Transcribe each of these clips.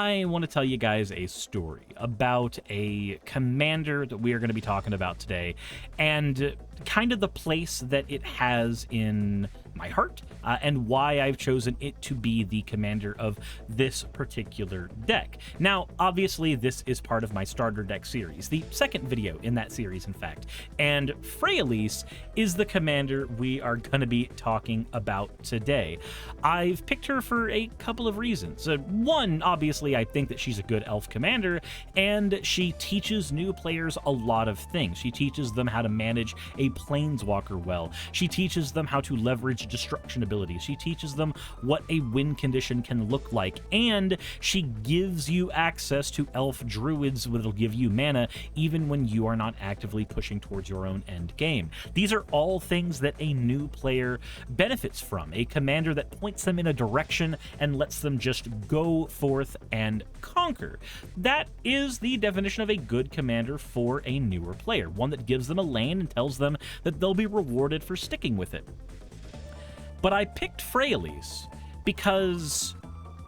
I want to tell you guys a story about a commander that we are going to be talking about today, and kind of the place that it has in my heart, and why I've chosen it to be the commander of this particular deck. Now, obviously, this is part of my starter deck series, the second video in that series, in fact, and Freyalise is the commander we are going to be talking about today. I've picked her for a couple of reasons. One, obviously, I think that she's a good elf commander, and she teaches new players a lot of things. She teaches them how to manage a planeswalker well. She teaches them how to leverage destruction abilities. She teaches them what a win condition can look like, and she gives you access to elf druids that'll give you mana even when you are not actively pushing towards your own end game. These are all things that a new player benefits from, a commander that points them in a direction and lets them just go forth and conquer. That is the definition of a good commander for a newer player, one that gives them a lane and tells them that they'll be rewarded for sticking with it. But I picked Freyalise because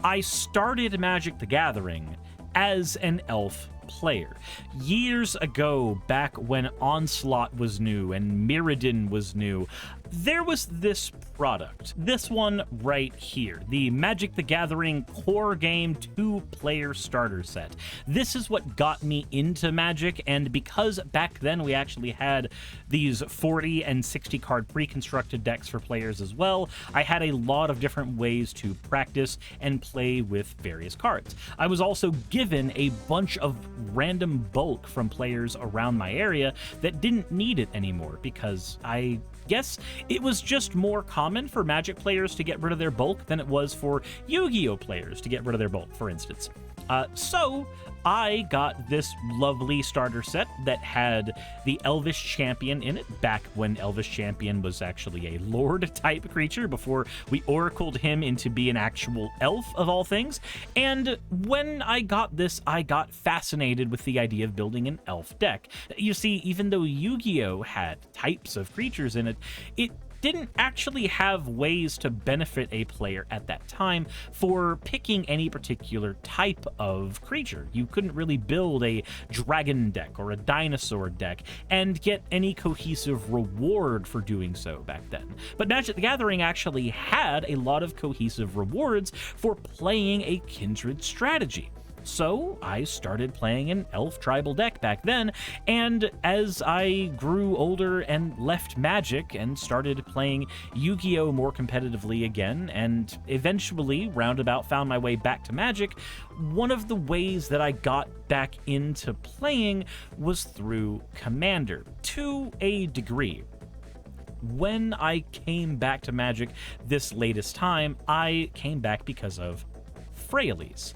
I started Magic the Gathering as an elf player. Years ago, back when Onslaught was new and Mirrodin was new, there was this product, this one right here, the Magic the Gathering core game 2-player starter set. This is what got me into Magic, and because back then we actually had these 40 and 60 card pre-constructed decks for players as well, I had a lot of different ways to practice and play with various cards. I was also given a bunch of random bulk from players around my area that didn't need it anymore, because I guess it was just more common for Magic players to get rid of their bulk than it was for Yu-Gi-Oh players to get rid of their bulk, for instance. So I got this lovely starter set that had the Elvish Champion in it, back when Elvish Champion was actually a Lord-type creature before we oracled him into being an actual elf, of all things. And when I got this, I got fascinated with the idea of building an elf deck. You see, even though Yu-Gi-Oh had types of creatures in it, it didn't actually have ways to benefit a player at that time for picking any particular type of creature. You couldn't really build a dragon deck or a dinosaur deck and get any cohesive reward for doing so back then. But Magic the Gathering actually had a lot of cohesive rewards for playing a kindred strategy. So I started playing an elf tribal deck back then, and as I grew older and left Magic and started playing Yu-Gi-Oh more competitively again, and eventually roundabout found my way back to Magic, one of the ways that I got back into playing was through Commander, to a degree. When I came back to Magic this latest time, I came back because of Freyalise.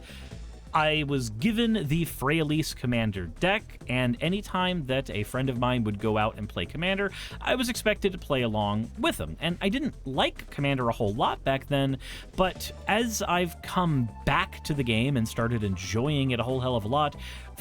I was given the Freyalise Commander deck, and anytime that a friend of mine would go out and play Commander, I was expected to play along with them. And I didn't like Commander a whole lot back then, but as I've come back to the game and started enjoying it a whole hell of a lot,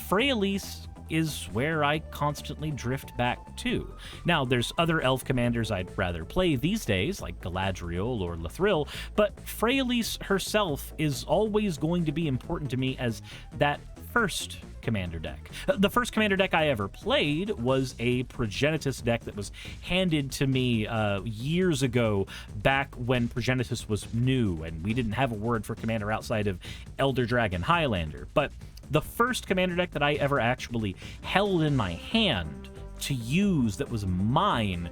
Freyalise is where I constantly drift back to. Now, there's other elf commanders I'd rather play these days, like Galadriel or Lathril, but Freyalise herself is always going to be important to me as that first commander deck. The first commander deck I ever played was a Progenitus deck that was handed to me years ago, back when Progenitus was new and we didn't have a word for commander outside of Elder Dragon Highlander. But the first commander deck that I ever actually held in my hand to use that was mine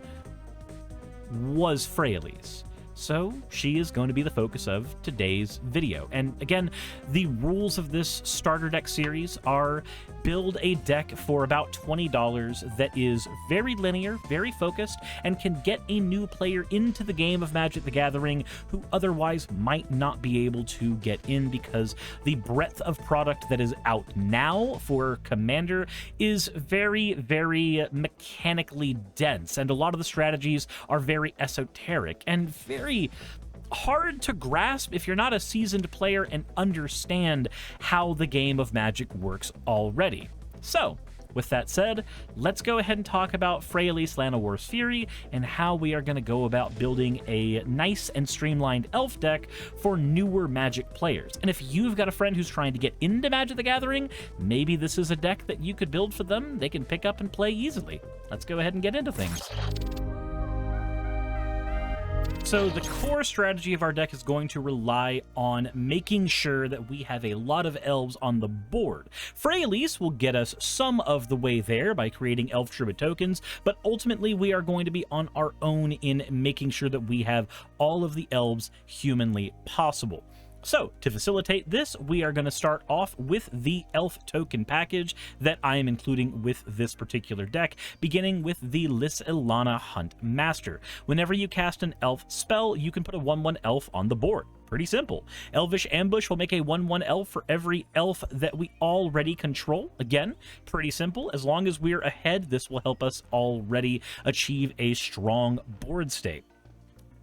was Freyalise. So she is going to be the focus of today's video. And again, the rules of this starter deck series are build a deck for about $20 that is very linear, very focused, and can get a new player into the game of Magic the Gathering who otherwise might not be able to get in, because the breadth of product that is out now for Commander is very, very mechanically dense, and a lot of the strategies are very esoteric and very hard to grasp if you're not a seasoned player and understand how the game of Magic works already. So, with that said, let's go ahead and talk about Freyalise Llanowar's Fury and how we are going to go about building a nice and streamlined elf deck for newer Magic players. And if you've got a friend who's trying to get into Magic the Gathering, maybe this is a deck that you could build for them. They can pick up and play easily. Let's go ahead and get into things. So the core strategy of our deck is going to rely on making sure that we have a lot of elves on the board. Freyalise will get us some of the way there by creating elf tribute tokens, but ultimately we are going to be on our own in making sure that we have all of the elves humanly possible. So, to facilitate this, we are going to start off with the elf token package that I am including with this particular deck, beginning with the Lys-Ilana Hunt Master. Whenever you cast an elf spell, you can put a 1/1 elf on the board. Pretty simple. Elvish Ambush will make a 1/1 elf for every elf that we already control. Again, pretty simple. As long as we're ahead, this will help us already achieve a strong board state.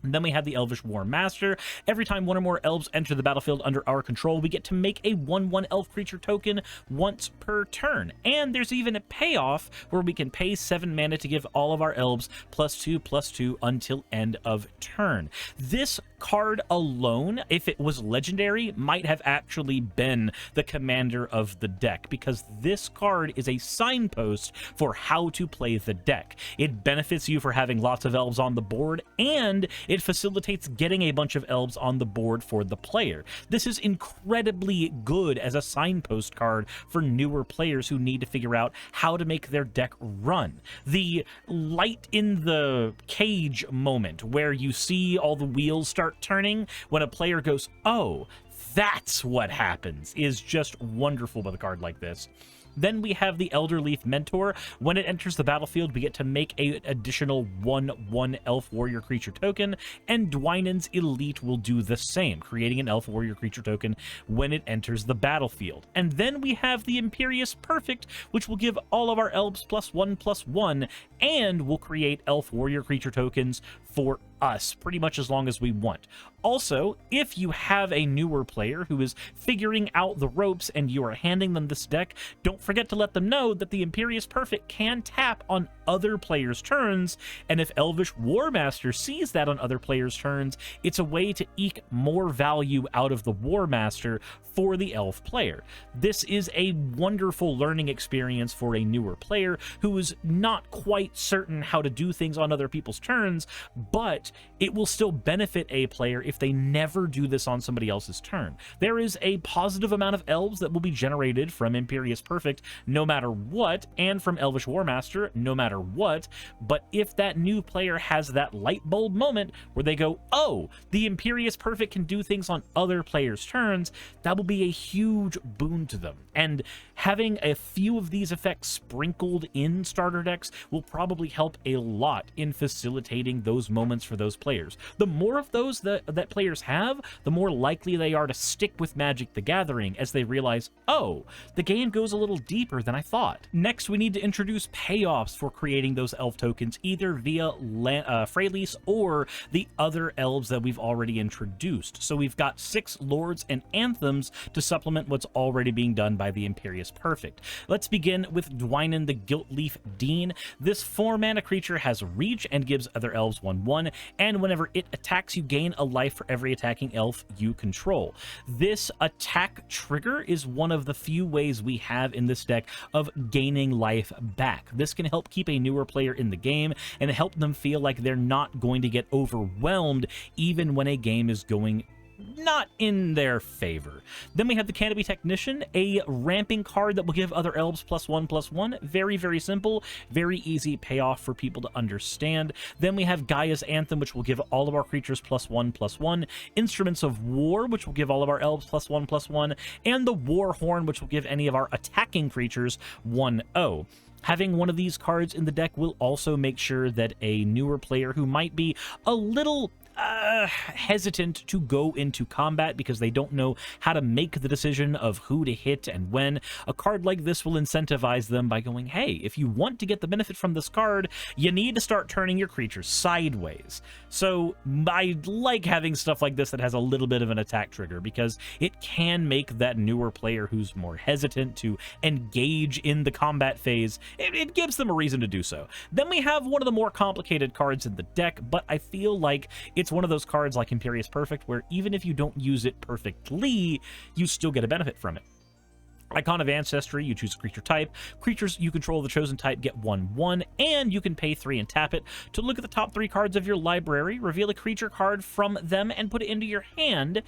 And then we have the Elvish War Master. Every time one or more elves enter the battlefield under our control, we get to make a 1/1 elf creature token once per turn. And there's even a payoff where we can pay 7 mana to give all of our elves +2/+2 until end of turn. This card alone, if it was legendary, might have actually been the commander of the deck, because this card is a signpost for how to play the deck. It benefits you for having lots of elves on the board, and it facilitates getting a bunch of elves on the board for the player. This is incredibly good as a signpost card for newer players who need to figure out how to make their deck run. The light in the cage moment where you see all the wheels start turning when a player goes, "Oh, that's what happens," is just wonderful with a card like this. Then we have the Elderleaf Mentor. When it enters the battlefield, we get to make an additional 1/1 Elf Warrior creature token, and Dwynen's Elite will do the same, creating an Elf Warrior creature token when it enters the battlefield. And then we have the Imperious Perfect, which will give all of our elves +1/+1, and will create Elf Warrior creature tokens for us, pretty much as long as we want. Also, if you have a newer player who is figuring out the ropes and you are handing them this deck, don't forget to let them know that the Imperious Perfect can tap on other players' turns, and if Elvish War Master sees that on other players' turns, it's a way to eke more value out of the War Master for the elf player. This is a wonderful learning experience for a newer player who is not quite certain how to do things on other people's turns, but it will still benefit a player if they never do this on somebody else's turn. There is a positive amount of elves that will be generated from Imperious Perfect no matter what, and from Elvish War Master no matter what, but if that new player has that light bulb moment where they go, "Oh, the Imperious Perfect can do things on other players' turns," that will be a huge boon to them. And having a few of these effects sprinkled in starter decks will probably help a lot in facilitating those moments for those players. The more of those that players have, the more likely they are to stick with Magic the Gathering as they realize, "Oh, the game goes a little deeper than I thought." Next, we need to introduce payoffs for creating those elf tokens, either via Freyalise or the other elves that we've already introduced. So we've got 6 Lords and Anthems to supplement what's already being done by the Imperious Perfect. Let's begin with Dwynen the Giltleaf Dean. This 4-mana creature has reach and gives other elves 1/1, and whenever it attacks, you gain a life for every attacking elf you control. This attack trigger is one of the few ways we have in this deck of gaining life back. This can help keep a newer player in the game and help them feel like they're not going to get overwhelmed even when a game is going not in their favor. Then we have the Canopy Technician, a ramping card that will give other elves +1/+1. Very, very simple, very easy payoff for people to understand. Then we have Gaia's Anthem, which will give all of our creatures +1/+1. Instruments of War, which will give all of our elves +1/+1. And the War Horn, which will give any of our attacking creatures 1/0. Having one of these cards in the deck will also make sure that a newer player who might be a little hesitant to go into combat because they don't know how to make the decision of who to hit and when. A card like this will incentivize them by going, hey, if you want to get the benefit from this card, you need to start turning your creatures sideways. So I like having stuff like this that has a little bit of an attack trigger, because it can make that newer player who's more hesitant to engage in the combat phase, it gives them a reason to do so. Then we have one of the more complicated cards in the deck, but I feel like it's one of those cards like Imperious Perfect where even if you don't use it perfectly, you still get a benefit from it. Icon of Ancestry, you choose a creature type. Creatures you control the chosen type get 1/1, and you can pay 3 and tap it to look at the top 3 cards of your library, reveal a creature card from them, and put it into your hand,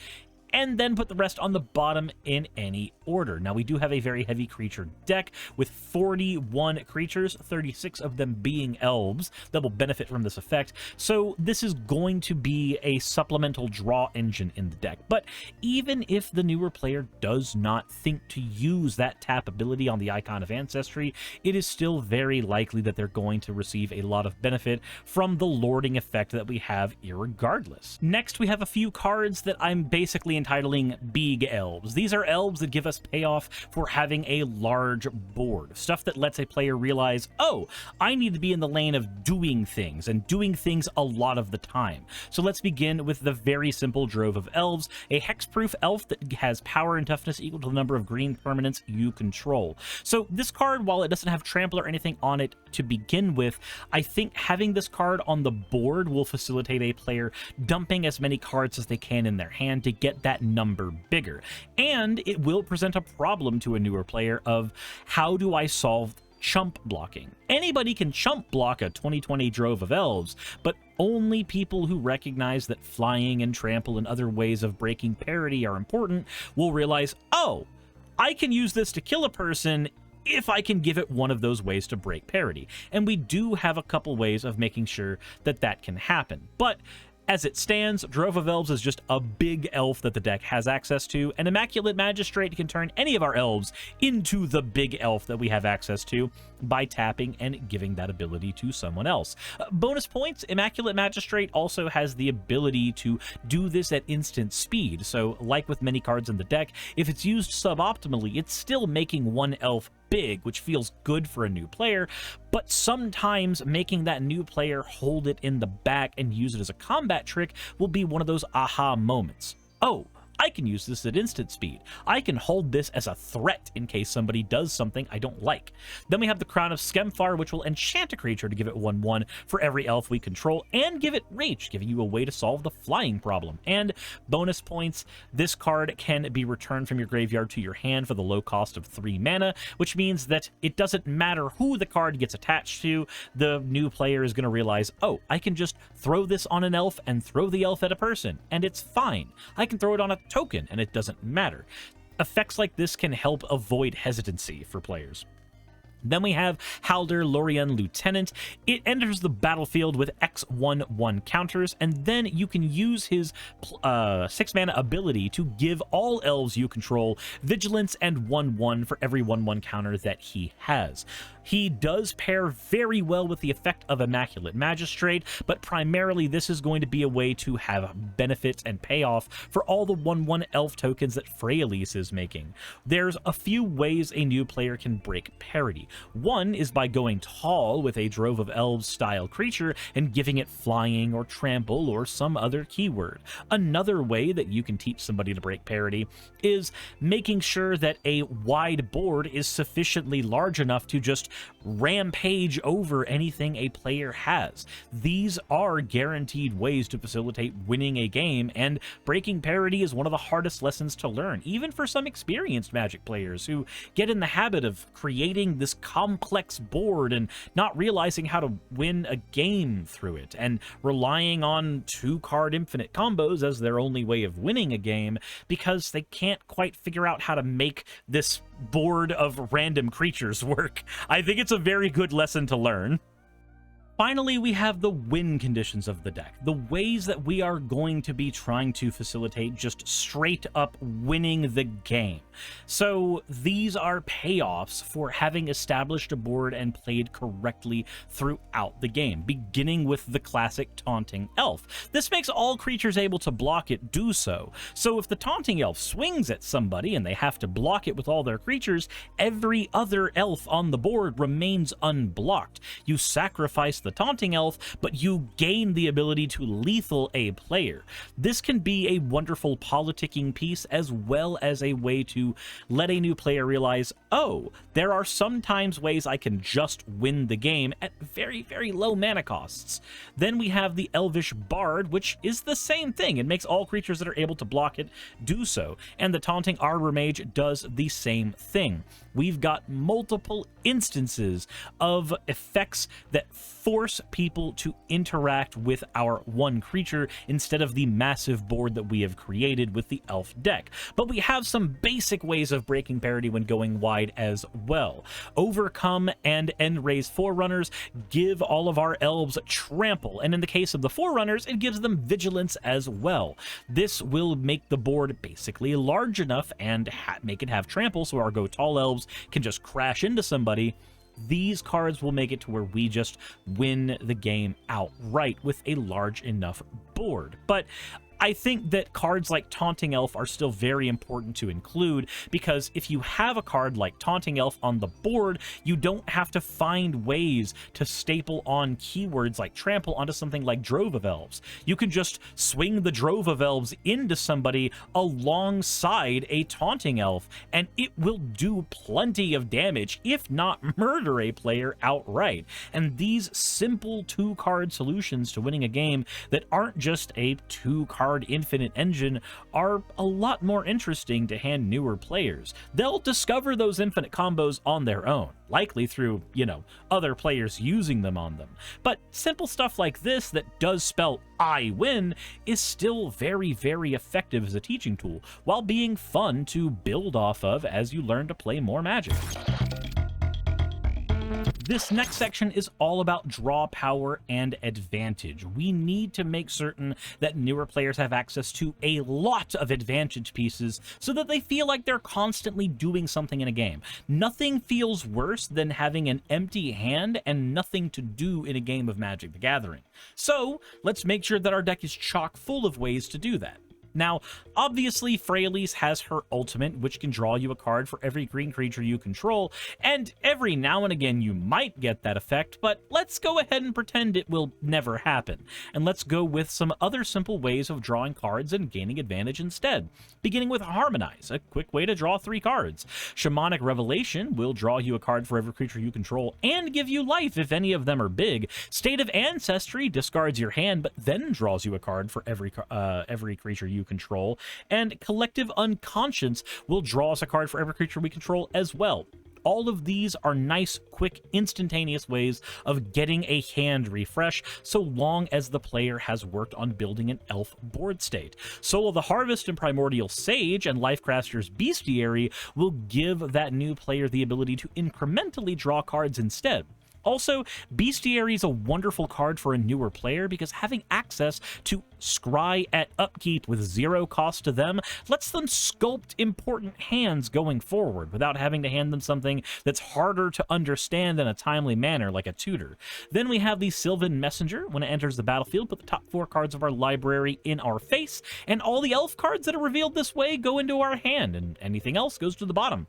and then put the rest on the bottom in any order. Now, we do have a very heavy creature deck with 41 creatures, 36 of them being elves that will benefit from this effect, so this is going to be a supplemental draw engine in the deck. But even if the newer player does not think to use that tap ability on the Icon of Ancestry, it is still very likely that they're going to receive a lot of benefit from the lording effect that we have irregardless. Next, we have a few cards that I'm basically entitling Big Elves. These are elves that give us payoff for having a large board. Stuff that lets a player realize, oh, I need to be in the lane of doing things, and doing things a lot of the time. So let's begin with the very simple Drove of Elves, a hexproof elf that has power and toughness equal to the number of green permanents you control. So this card, while it doesn't have trample or anything on it to begin with, I think having this card on the board will facilitate a player dumping as many cards as they can in their hand to get that number bigger. And it will present a problem to a newer player of, how do I solve chump blocking? Anybody can chump block a 2020 Drove of Elves, but only people who recognize that flying and trample and other ways of breaking parity are important will realize, oh, I can use this to kill a person if I can give it one of those ways to break parity. And we do have a couple ways of making sure that that can happen. But as it stands, Drove of Elves is just a big elf that the deck has access to, and Immaculate Magistrate can turn any of our elves into the big elf that we have access to by tapping and giving that ability to someone else. Bonus points, Immaculate Magistrate also has the ability to do this at instant speed, so like with many cards in the deck, if it's used suboptimally, it's still making one elf big, which feels good for a new player, but sometimes making that new player hold it in the back and use it as a combat trick will be one of those aha moments. Oh, I can use this at instant speed. I can hold this as a threat in case somebody does something I don't like. Then we have the Crown of Skemfar, which will enchant a creature to give it 1/1 for every elf we control, and give it reach, giving you a way to solve the flying problem. And bonus points, this card can be returned from your graveyard to your hand for the low cost of 3 mana, which means that it doesn't matter who the card gets attached to, the new player is going to realize, oh, I can just throw this on an elf and throw the elf at a person, and it's fine. I can throw it on a token, and it doesn't matter. Effects like this can help avoid hesitancy for players. Then we have Halder Lorien Lieutenant. It enters the battlefield with X/1/1 counters, and then you can use his 6-mana ability to give all elves you control Vigilance and 1/1 for every 1/1 counter that he has. He does pair very well with the effect of Immaculate Magistrate, but primarily this is going to be a way to have benefits and payoff for all the 1/1 elf tokens that Freyalise is making. There's a few ways a new player can break parity. One is by going tall with a Drove of Elves style creature and giving it flying or trample or some other keyword. Another way that you can teach somebody to break parity is making sure that a wide board is sufficiently large enough to just rampage over anything a player has. These are guaranteed ways to facilitate winning a game, and breaking parity is one of the hardest lessons to learn, even for some experienced Magic players who get in the habit of creating this complex board and not realizing how to win a game through it, and relying on 2-card infinite combos as their only way of winning a game because they can't quite figure out how to make this board of random creatures work. I think it's a very good lesson to learn. Finally, we have the win conditions of the deck, the ways that we are going to be trying to facilitate just straight up winning the game. So these are payoffs for having established a board and played correctly throughout the game, beginning with the classic Taunting Elf. This makes all creatures able to block it do so. So if the Taunting Elf swings at somebody and they have to block it with all their creatures, every other elf on the board remains unblocked. You sacrifice the Taunting Elf, but you gain the ability to lethal a player. This can be a wonderful politicking piece, as well as a way to let a new player realize, oh, there are sometimes ways I can just win the game at very, very low mana costs. Then we have the Elvish Bard, which is the same thing. It makes all creatures that are able to block it do so. And the Taunting Arbor Mage does the same thing. We've got multiple instances of effects that force people to interact with our one creature instead of the massive board that we have created with the elf deck. But we have some basic ways of breaking parity when going wide as well. Overcome and End-Raise Forerunners give all of our elves trample, and in the case of the Forerunners, it gives them vigilance as well. This will make the board basically large enough and make it have trample, so our Go Tall elves can just crash into somebody. These cards will make it to where we just win the game outright with a large enough board. But I think that cards like Taunting Elf are still very important to include, because if you have a card like Taunting Elf on the board, you don't have to find ways to staple on keywords like Trample onto something like Drove of Elves. You can just swing the Drove of Elves into somebody alongside a Taunting Elf, and it will do plenty of damage, if not murder a player outright. And these simple two-card solutions to winning a game that aren't just a two-card infinite engine are a lot more interesting to hand newer players. They'll discover those infinite combos on their own, likely through, other players using them on them. But simple stuff like this that does spell I win is still very, very effective as a teaching tool, while being fun to build off of as you learn to play more Magic. This next section is all about draw power and advantage. We need to make certain that newer players have access to a lot of advantage pieces so that they feel like they're constantly doing something in a game. Nothing feels worse than having an empty hand and nothing to do in a game of Magic the Gathering. So let's make sure that our deck is chock full of ways to do that. Now, obviously, Freyalise has her ultimate, which can draw you a card for every green creature you control, and every now and again you might get that effect, but let's go ahead and pretend it will never happen. And let's go with some other simple ways of drawing cards and gaining advantage instead. Beginning with Harmonize, a quick way to draw 3 cards. Shamanic Revelation will draw you a card for every creature you control and give you life if any of them are big. State of Ancestry discards your hand, but then draws you a card for every creature you control, and Collective Unconscious will draw us a card for every creature we control as well. All of these are nice, quick, instantaneous ways of getting a hand refresh, so long as the player has worked on building an elf board state. Soul of the Harvest and Primordial Sage and Lifecrafter's Bestiary will give that new player the ability to incrementally draw cards instead. Also, Bestiary is a wonderful card for a newer player because having access to Scry at upkeep with 0 cost to them lets them sculpt important hands going forward without having to hand them something that's harder to understand in a timely manner like a tutor. Then we have the Sylvan Messenger. When it enters the battlefield, put the top 4 cards of our library in our face, and all the elf cards that are revealed this way go into our hand, and anything else goes to the bottom.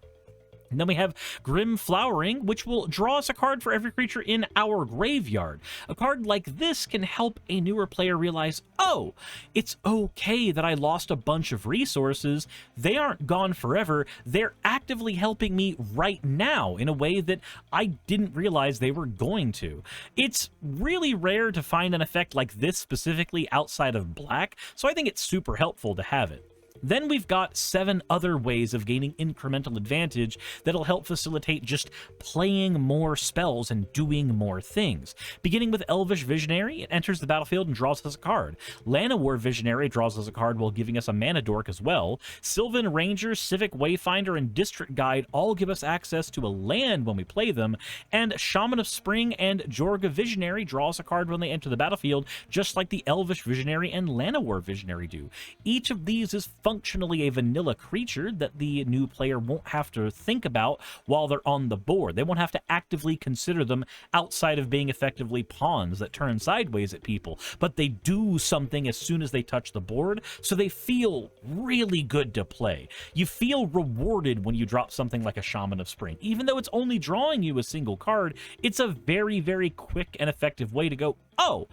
And then we have Grim Flowering, which will draw us a card for every creature in our graveyard. A card like this can help a newer player realize, oh, it's okay that I lost a bunch of resources. They aren't gone forever. They're actively helping me right now in a way that I didn't realize they were going to. It's really rare to find an effect like this specifically outside of black, so I think it's super helpful to have it. Then we've got 7 other ways of gaining incremental advantage that'll help facilitate just playing more spells and doing more things. Beginning with Elvish Visionary, it enters the battlefield and draws us a card. Llanowar Visionary draws us a card while giving us a mana dork as well. Sylvan Ranger, Civic Wayfinder, and District Guide all give us access to a land when we play them. And Shaman of Spring and Jorga Visionary draw us a card when they enter the battlefield, just like the Elvish Visionary and Llanowar Visionary do. Each of these is functionally a vanilla creature that the new player won't have to think about while they're on the board. They won't have to actively consider them outside of being effectively pawns that turn sideways at people, but they do something as soon as they touch the board, so they feel really good to play. You feel rewarded when you drop something like a Shaman of Spring. Even though it's only drawing you a single card, it's a very, very quick and effective way to go, oh,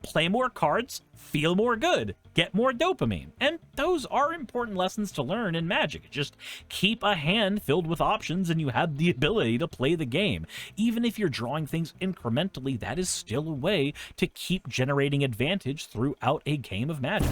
play more cards, feel more good, get more dopamine. And those are important lessons to learn in Magic. Just keep a hand filled with options and you have the ability to play the game. Even if you're drawing things incrementally, that is still a way to keep generating advantage throughout a game of Magic.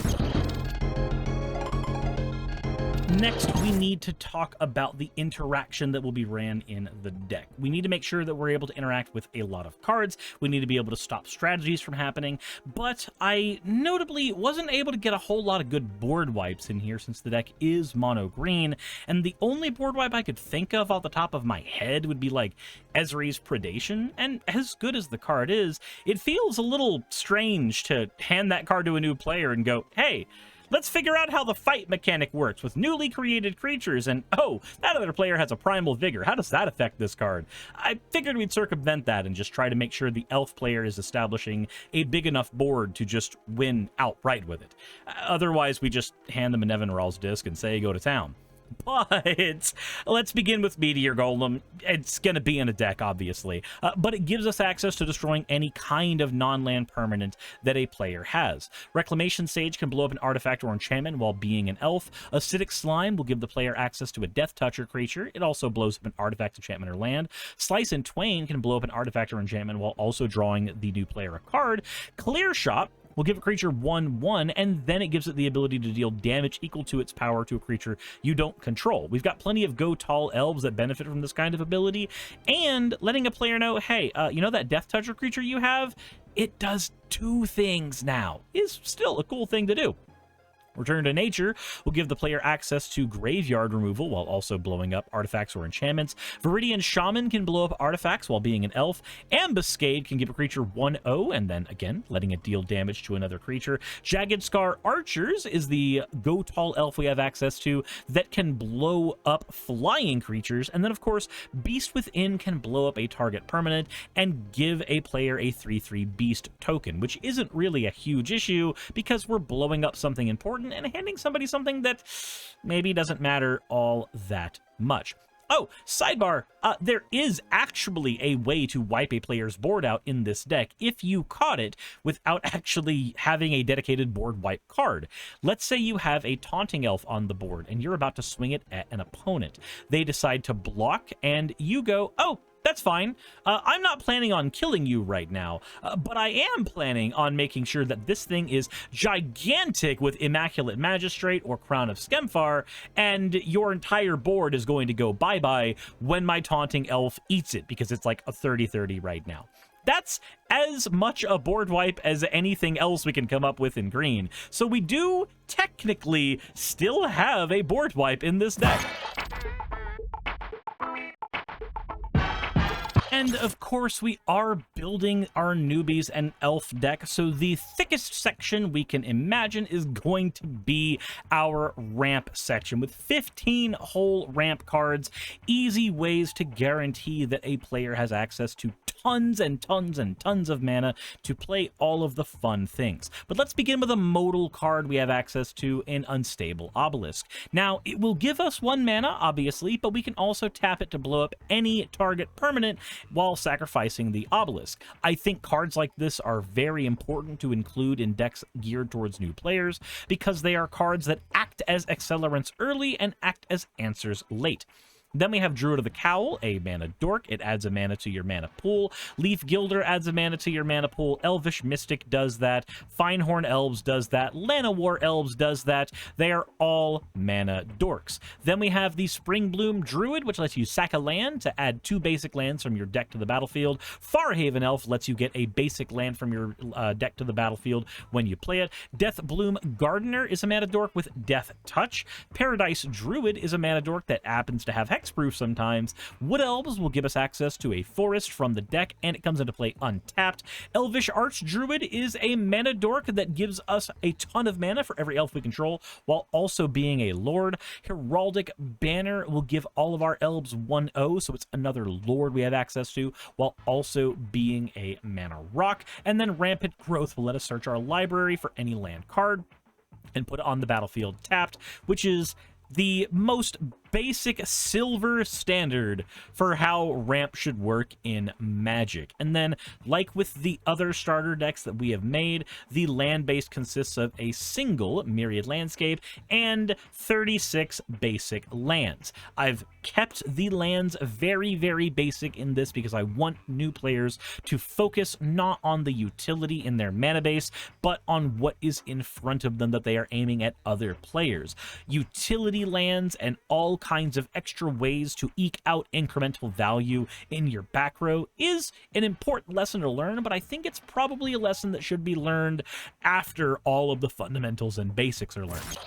Next, we need to talk about the interaction that will be ran in the deck. We need to make sure that we're able to interact with a lot of cards. We need to be able to stop strategies from happening, but I notably wasn't able to get a whole lot of good board wipes in here since the deck is mono green, and the only board wipe I could think of off the top of my head would be like Ezre's Predation, and as good as the card is, it feels a little strange to hand that card to a new player and go, hey, let's figure out how the fight mechanic works with newly created creatures, and oh, that other player has a Primal Vigor. How does that affect this card? I figured we'd circumvent that and just try to make sure the elf player is establishing a big enough board to just win outright with it. Otherwise, we just hand them a Nevinyrral's Disc and say go to town. But let's begin with Meteor Golem. It's going to be in a deck, obviously, but it gives us access to destroying any kind of non-land permanent that a player has. Reclamation Sage can blow up an artifact or enchantment while being an elf. Acidic Slime will give the player access to a Death Toucher creature. It also blows up an artifact, enchantment, or land. Slice and Twain can blow up an artifact or enchantment while also drawing the new player a card. Clear Shot will give a creature 1/1, and then it gives it the ability to deal damage equal to its power to a creature you don't control. We've got plenty of Go Tall elves that benefit from this kind of ability, and letting a player know, hey, you know that Death Toucher creature you have? It does 2 things now. Is still a cool thing to do. Return to Nature will give the player access to graveyard removal while also blowing up artifacts or enchantments. Viridian Shaman can blow up artifacts while being an elf. Ambuscade can give a creature 1/0 and then, again, letting it deal damage to another creature. Jagged Scar Archers is the Go Tall elf we have access to that can blow up flying creatures. And then, of course, Beast Within can blow up a target permanent and give a player a 3/3 Beast token, which isn't really a huge issue because we're blowing up something important and handing somebody something that maybe doesn't matter all that much. Oh, sidebar, there is actually a way to wipe a player's board out in this deck if you caught it without actually having a dedicated board wipe card. Let's say you have a Taunting Elf on the board and you're about to swing it at an opponent. They decide to block and you go, oh, that's fine. I'm not planning on killing you right now, but I am planning on making sure that this thing is gigantic with Immaculate Magistrate or Crown of Skemfar, and your entire board is going to go bye-bye when my Taunting Elf eats it, because it's like a 30-30 right now. That's as much a board wipe as anything else we can come up with in green. So we do technically still have a board wipe in this deck. And of course, we are building our newbies and elf deck, so the thickest section we can imagine is going to be our ramp section with 15 whole ramp cards, easy ways to guarantee that a player has access to tons and tons and tons of mana to play all of the fun things. But let's begin with a modal card we have access to in Unstable Obelisk. Now, it will give us 1 mana, obviously, but we can also tap it to blow up any target permanent while sacrificing the obelisk. I think cards like this are very important to include in decks geared towards new players because they are cards that act as accelerants early and act as answers late. Then we have Druid of the Cowl, a mana dork. It adds a mana to your mana pool. Leaf Gilder adds a mana to your mana pool. Elvish Mystic does that. Finehorn Elves does that. Llanowar Elves does that. They are all mana dorks. Then we have the Springbloom Druid, which lets you sack a land to add 2 basic lands from your deck to the battlefield. Farhaven Elf lets you get a basic land from your deck to the battlefield when you play it. Deathbloom Gardener is a mana dork with Death Touch. Paradise Druid is a mana dork that happens to have hexproof sometimes. Wood Elves will give us access to a forest from the deck, and it comes into play untapped. Elvish Archdruid is a mana dork that gives us a ton of mana for every elf we control, while also being a lord. Heraldic Banner will give all of our elves 1/0, so it's another lord we have access to, while also being a mana rock. And then Rampant Growth will let us search our library for any land card and put it on the battlefield tapped, which is the most basic silver standard for how ramp should work in Magic. And then, like with the other starter decks that we have made, the land base consists of a single Myriad Landscape and 36 basic lands. I've kept the lands very, very basic in this because I want new players to focus not on the utility in their mana base, but on what is in front of them that they are aiming at other players. Utility lands and all kinds of extra ways to eke out incremental value in your back row is an important lesson to learn, but I think it's probably a lesson that should be learned after all of the fundamentals and basics are learned.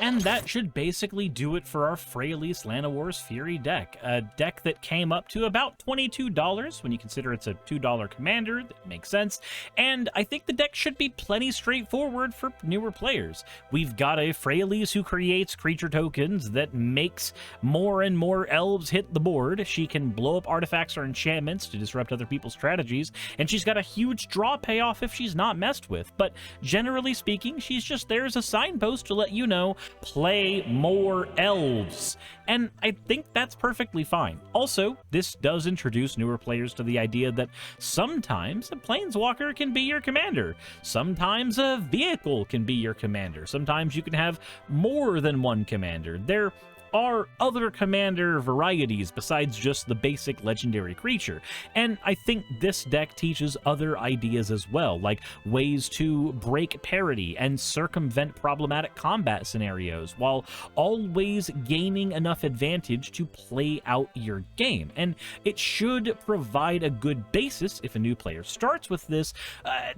And that should basically do it for our Freyalise Llanowar's Fury deck, a deck that came up to about $22 when you consider it's a $2 commander. That makes sense, and I think the deck should be plenty straightforward for newer players. We've got a Freyalise who creates creature tokens that makes more and more elves hit the board. She can blow up artifacts or enchantments to disrupt other people's strategies, and she's got a huge draw payoff if she's not messed with. But generally speaking, she's just there as a signpost to let you know, play more elves. And I think that's perfectly fine. Also, this does introduce newer players to the idea that sometimes a planeswalker can be your commander. Sometimes a vehicle can be your commander. Sometimes you can have more than one commander. There are other commander varieties besides just the basic legendary creature, and I think this deck teaches other ideas as well, like ways to break parity and circumvent problematic combat scenarios while always gaining enough advantage to play out your game. And it should provide a good basis if a new player starts with this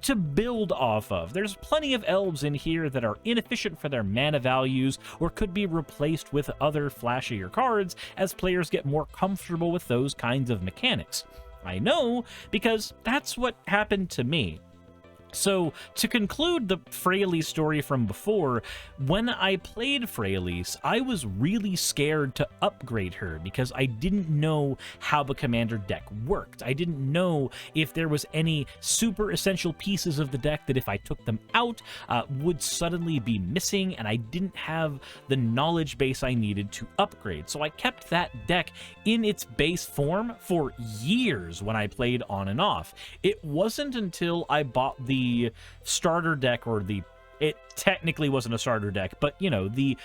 to build off of. There's plenty of elves in here that are inefficient for their mana values or could be replaced with other flashier cards as players get more comfortable with those kinds of mechanics. I know, because that's what happened to me. So, to conclude the Freyalise story from before, when I played Freyalise, I was really scared to upgrade her because I didn't know how the commander deck worked. I didn't know if there was any super essential pieces of the deck that if I took them out would suddenly be missing, and I didn't have the knowledge base I needed to upgrade. So I kept that deck in its base form for years when I played on and off. It wasn't until I bought the starter deck, or it technically wasn't a starter deck, but you know, the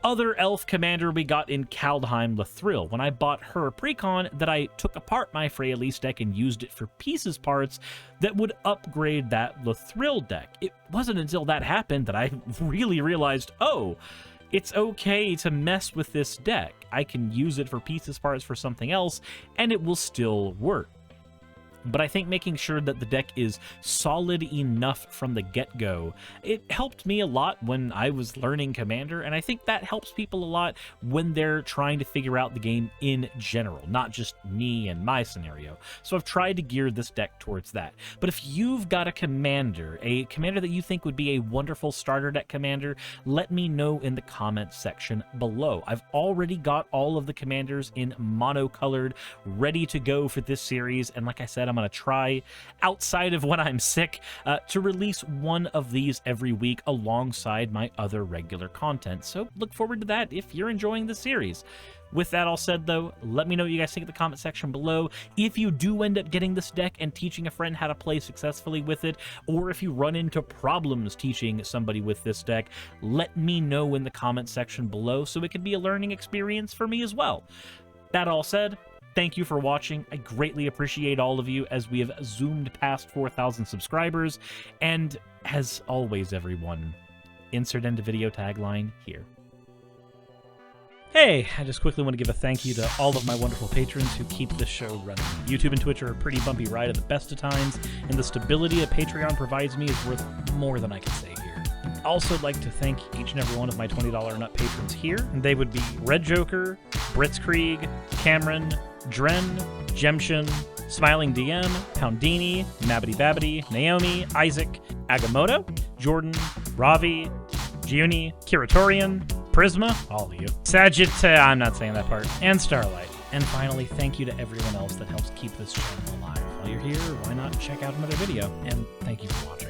other elf commander we got in Kaldheim Lathril. When I bought her precon, that I took apart my Freyalise deck and used it for pieces parts that would upgrade that Lathril deck. It wasn't until that happened that I really realized, oh, it's okay to mess with this deck. I can use it for pieces parts for something else, and it will still work. But I think making sure that the deck is solid enough from the get-go, it helped me a lot when I was learning Commander, and I think that helps people a lot when they're trying to figure out the game in general, not just me and my scenario. So I've tried to gear this deck towards that. But if you've got a commander that you think would be a wonderful starter deck commander, let me know in the comments section below. I've already got all of the commanders in monocolored, ready to go for this series, and like I said, I'm I'm going to try, outside of when I'm sick, to release one of these every week alongside my other regular content. So look forward to that if you're enjoying the series. With that all said, though, let me know what you guys think in the comment section below. If you do end up getting this deck and teaching a friend how to play successfully with it, or if you run into problems teaching somebody with this deck, let me know in the comment section below so it can be a learning experience for me as well. That all said, thank you for watching. I greatly appreciate all of you as we have zoomed past 4,000 subscribers. And as always, everyone, insert end video tagline here. Hey, I just quickly want to give a thank you to all of my wonderful patrons who keep this show running. YouTube and Twitch are a pretty bumpy ride at the best of times, and the stability that Patreon provides me is worth more than I can say here. I'd also like to thank each and every one of my $20 and up patrons here. They would be Red Joker, Britzkrieg, Cameron, Dren, Jemshin, Smiling DM, Poundini, Mabbity Babbity, Naomi, Isaac, Agamotto, Jordan, Ravi, Giuni, Kiratorian, Prisma, all of you, Sagitt, I'm not saying that part, and Starlight. And finally, thank you to everyone else that helps keep this channel alive. While you're here, why not check out another video? And thank you for watching.